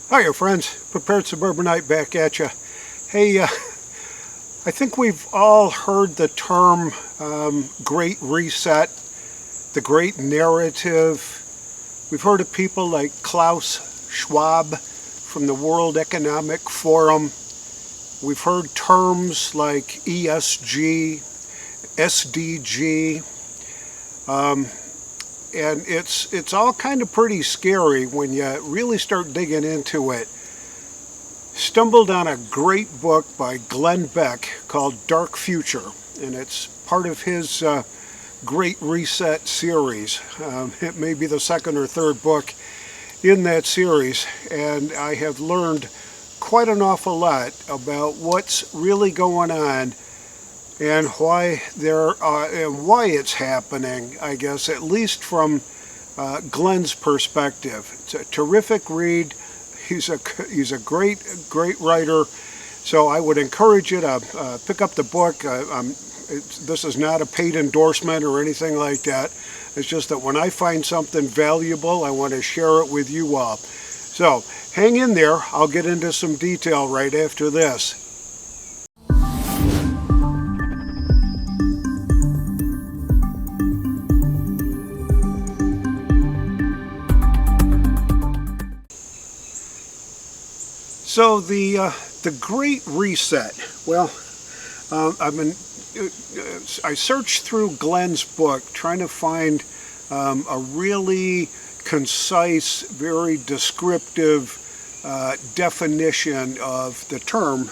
Hiya friends, Prepared Suburbanite back at you. Hey, I think we've all heard the term Great Reset, the Great Narrative. We've heard of people like Klaus Schwab from the World Economic Forum. We've heard terms like ESG, SDG, and it's all kind of pretty scary when you really start digging into it. Stumbled on a great book by Glenn Beck called Dark Future, and it's part of his Great Reset series. It may be the second or third book in that series, and I have learned quite an awful lot about what's really going on and why it's happening, I guess, at least from Glenn's perspective. It's a terrific read. He's a great writer, so I would encourage you to pick up the book. This is not a paid endorsement or anything like that. It's just that when I find something valuable, I want to share it with you all. So hang in there. I'll get into some detail right after this. So the Great Reset. Well, I searched through Glenn's book trying to find a really concise, very descriptive definition of the term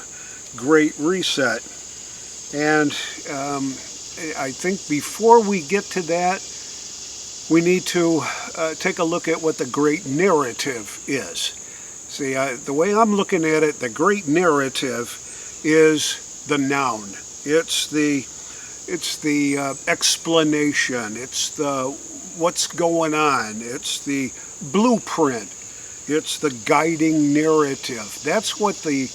Great Reset. And I think before we get to that, we need to take a look at what the Great Narrative is. See, the way I'm looking at it, the Great Narrative is the noun. It's the explanation. It's the what's going on. It's the blueprint. It's the guiding narrative. That's what the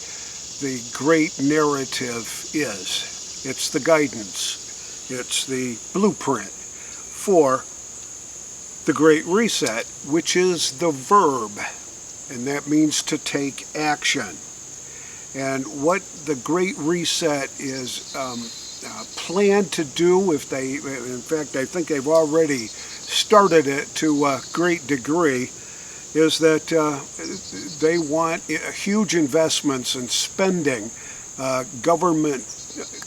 Great Narrative is. It's the guidance. It's the blueprint for the Great Reset, which is the verb. And that means to take action. And what the Great Reset is planned to do, in fact, I think they've already started it to a great degree, is that they want huge investments in spending, government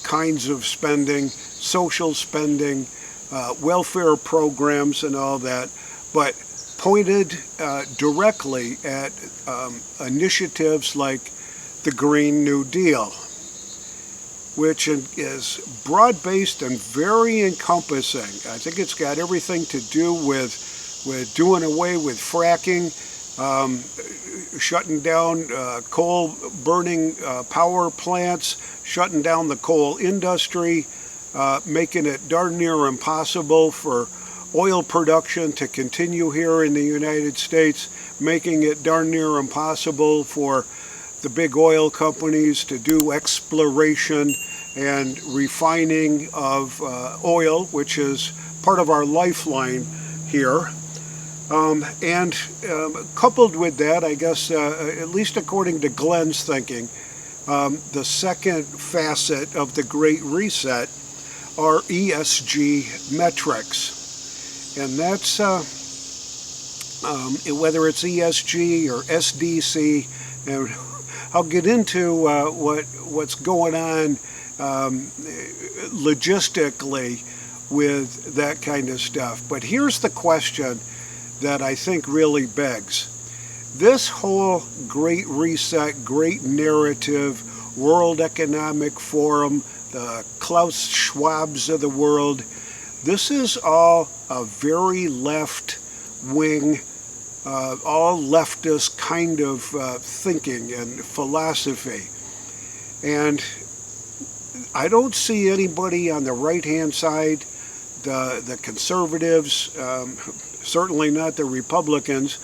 kinds of spending, social spending, welfare programs and all that, but pointed directly at initiatives like the Green New Deal, which is broad-based and very encompassing. I think it's got everything to do with doing away with fracking, shutting down coal-burning power plants, shutting down the coal industry, making it darn near impossible for oil production to continue here in the United States, making it darn near impossible for the big oil companies to do exploration and refining of oil, which is part of our lifeline here. And coupled with that, I guess, at least according to Glenn's thinking, the second facet of the Great Reset are ESG metrics. And that's, whether it's ESG or SDC, and I'll get into what's going on logistically with that kind of stuff. But here's the question that I think really begs. This whole Great Reset, Great Narrative, World Economic Forum, the Klaus Schwabs of the world, this is all a very left-wing, all leftist kind of thinking and philosophy. And I don't see anybody on the right-hand side, the conservatives, certainly not the Republicans,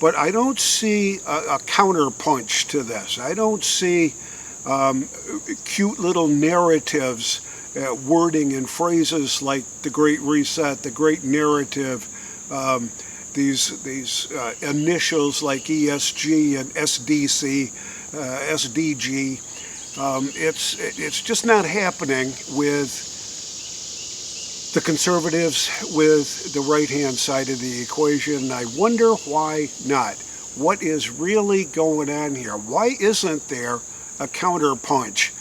but I don't see a counterpunch to this. I don't see cute little narratives, wording and phrases like the Great Reset, the Great Narrative, these initials like ESG and SDG. It's just not happening with the conservatives with the right-hand side of the equation. I wonder why not. What is really going on here? Why isn't there a counterpunch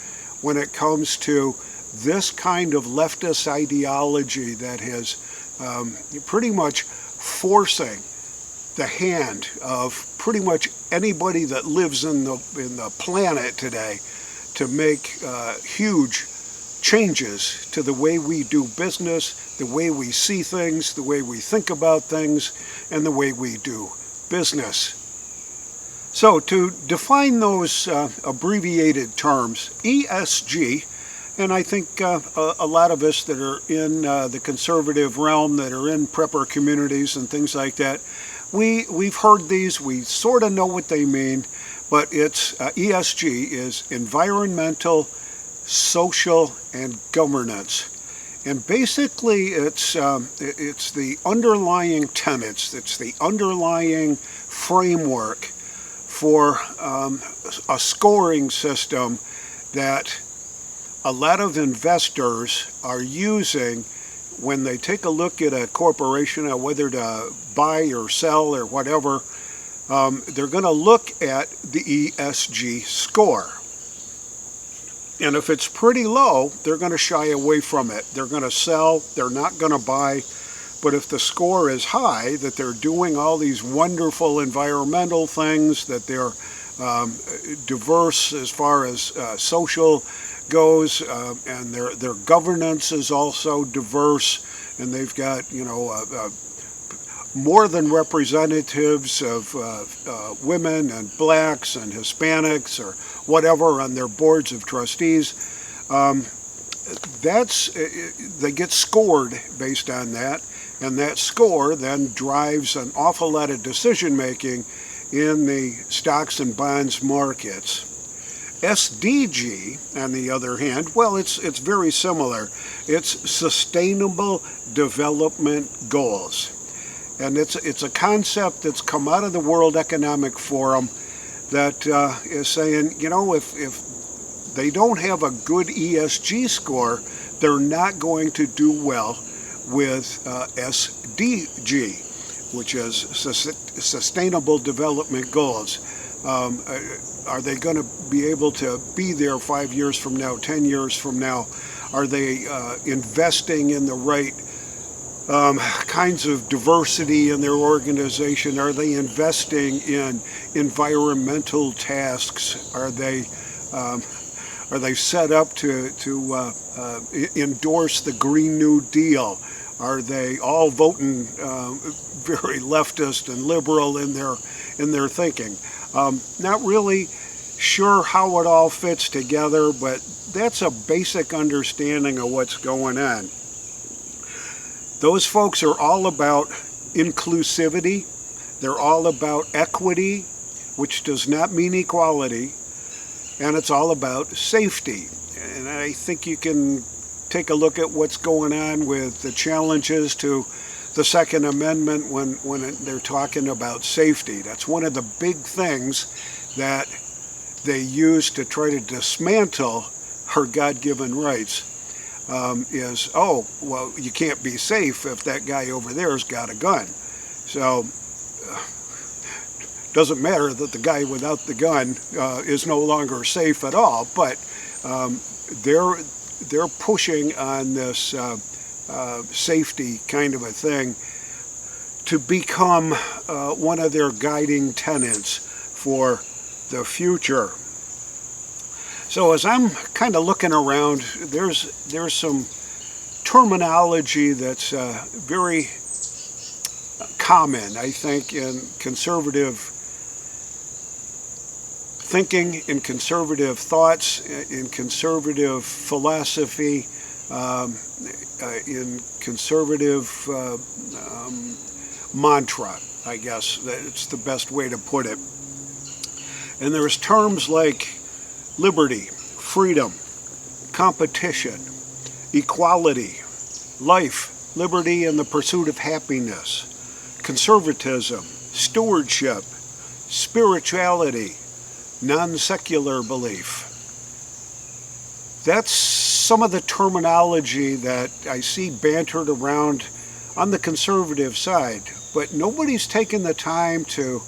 when it comes to this kind of leftist ideology that has pretty much forcing the hand of pretty much anybody that lives in the planet today to make huge changes to the way we do business, the way we see things, the way we think about things, and the way we do business. So to define those abbreviated terms, ESG, and I think a lot of us that are in the conservative realm, that are in prepper communities and things like that, we've heard these, we sort of know what they mean, but it's ESG is environmental, social, and governance. And basically it's the underlying tenets, it's the underlying framework for a scoring system that a lot of investors are using when they take a look at a corporation, whether to buy or sell or whatever. They're going to look at the ESG score. And if it's pretty low, they're going to shy away from it. They're going to sell, they're not going to buy. But if the score is high, that they're doing all these wonderful environmental things, that they're diverse as far as social goes, and their governance is also diverse, and they've got, more than representatives of women and blacks and Hispanics or whatever on their boards of trustees. They get scored based on that, and that score then drives an awful lot of decision making in the stocks and bonds markets. SDG, on the other hand, well, it's very similar. It's Sustainable Development Goals. And it's a concept that's come out of the World Economic Forum that is saying, if they don't have a good ESG score, they're not going to do well with SDG, which is Sustainable Development Goals. Are they going to be able to be there 5 years from now, 10 years from now? Are they investing in the right kinds of diversity in their organization? Are they investing in environmental tasks? Are they set up to endorse the Green New Deal? Are they all voting very leftist and liberal in their thinking? Not really sure how it all fits together, but that's a basic understanding of what's going on. Those folks are all about inclusivity. They're all about equity, which does not mean equality, and it's all about safety. And I think you can take a look at what's going on with the challenges to the Second Amendment when they're talking about safety. That's one of the big things that they use to try to dismantle our God-given rights. Is, you can't be safe if that guy over there's got a gun. So doesn't matter that the guy without the gun is no longer safe at all, but they're pushing on this safety kind of a thing to become one of their guiding tenets for the future. So as I'm kind of looking around, there's some terminology that's very common, I think, in conservative thinking, in conservative thoughts, in conservative philosophy, in conservative mantra, I guess. That's the best way to put it. And there's terms like liberty, freedom, competition, equality, life, liberty, and the pursuit of happiness, conservatism, stewardship, spirituality, non-secular belief. That's some of the terminology that I see bantered around on the conservative side, but nobody's taken the time to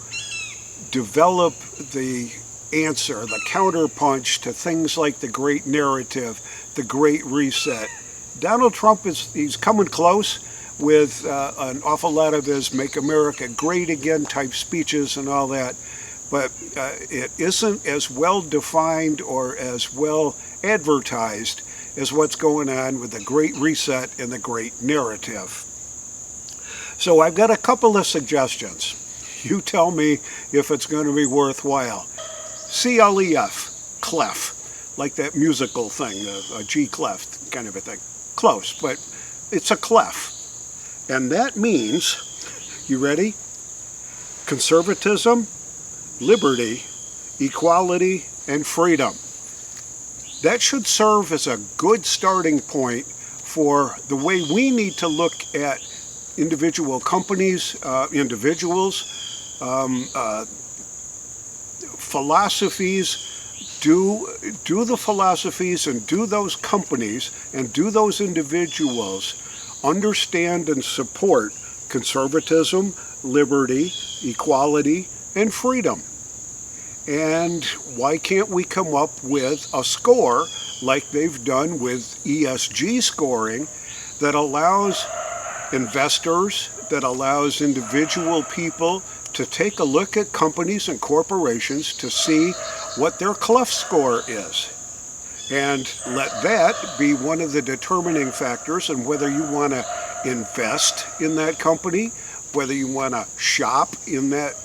develop the answer, the counterpunch to things like the great narrative, the great reset. Donald Trump he's coming close with an awful lot of his Make America Great Again type speeches and all that, but it isn't as well defined or as well advertised as what's going on with the Great Reset and the Great Narrative. So I've got a couple of suggestions. You tell me if it's going to be worthwhile. CLEF, clef, like that musical thing, a G clef kind of a thing. Close, but it's a clef. And that means, you ready? Conservatism, liberty, equality, and freedom. That should serve as a good starting point for the way we need to look at individual companies, individuals, philosophies. Do the philosophies and do those companies and do those individuals understand and support conservatism, liberty, equality, and freedom? And why can't we come up with a score like they've done with ESG scoring that allows investors, that allows individual people to take a look at companies and corporations to see what their clef score is, and let that be one of the determining factors in whether you want to invest in that company, whether you want to shop in that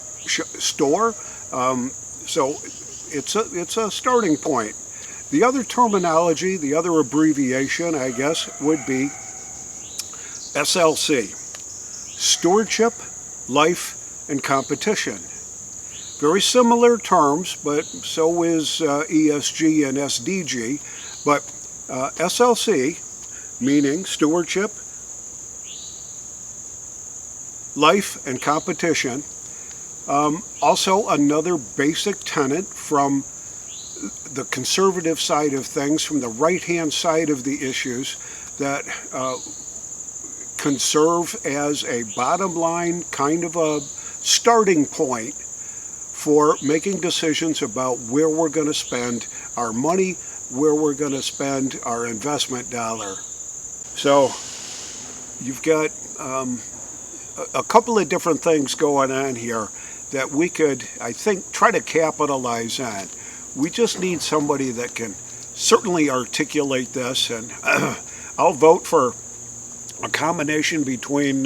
store. So it's a starting point. The other terminology, the other abbreviation, I guess, would be SLC, stewardship, life, and competition. Very similar terms, but so is ESG and SDG. But SLC, meaning stewardship, life, and competition. Also another basic tenet from the conservative side of things, from the right-hand side of the issues, that can serve as a bottom line kind of a starting point for making decisions about where we're going to spend our money, where we're going to spend our investment dollar. So you've got a couple of different things going on here that we could, I think, try to capitalize on. We just need somebody that can certainly articulate this, and I'll vote for a combination between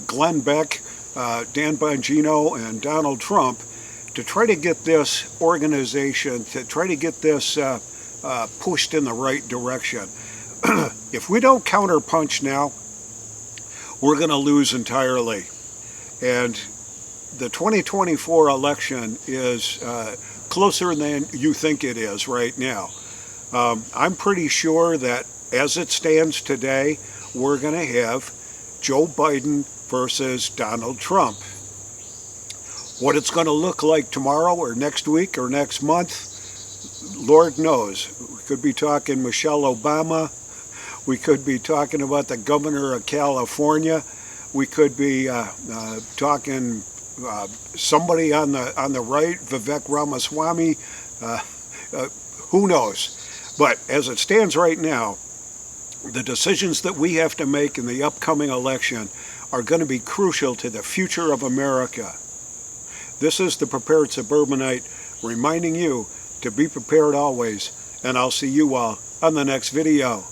Glenn Beck, Dan Bongino, and Donald Trump to try to get this organization, to try to get this pushed in the right direction. If we don't counterpunch now, we're going to lose entirely. And the 2024 election is closer than you think it is right now. I'm pretty sure that as it stands today, we're going to have Joe Biden versus Donald Trump. What it's going to look like tomorrow or next week or next month, Lord knows. We could be talking Michelle Obama. We could be talking about the governor of California. We could be talking somebody on the right, Vivek Ramaswamy. Who knows? But as it stands right now, the decisions that we have to make in the upcoming election are going to be crucial to the future of America. This is the Prepared Suburbanite reminding you to be prepared always, and I'll see you all on the next video.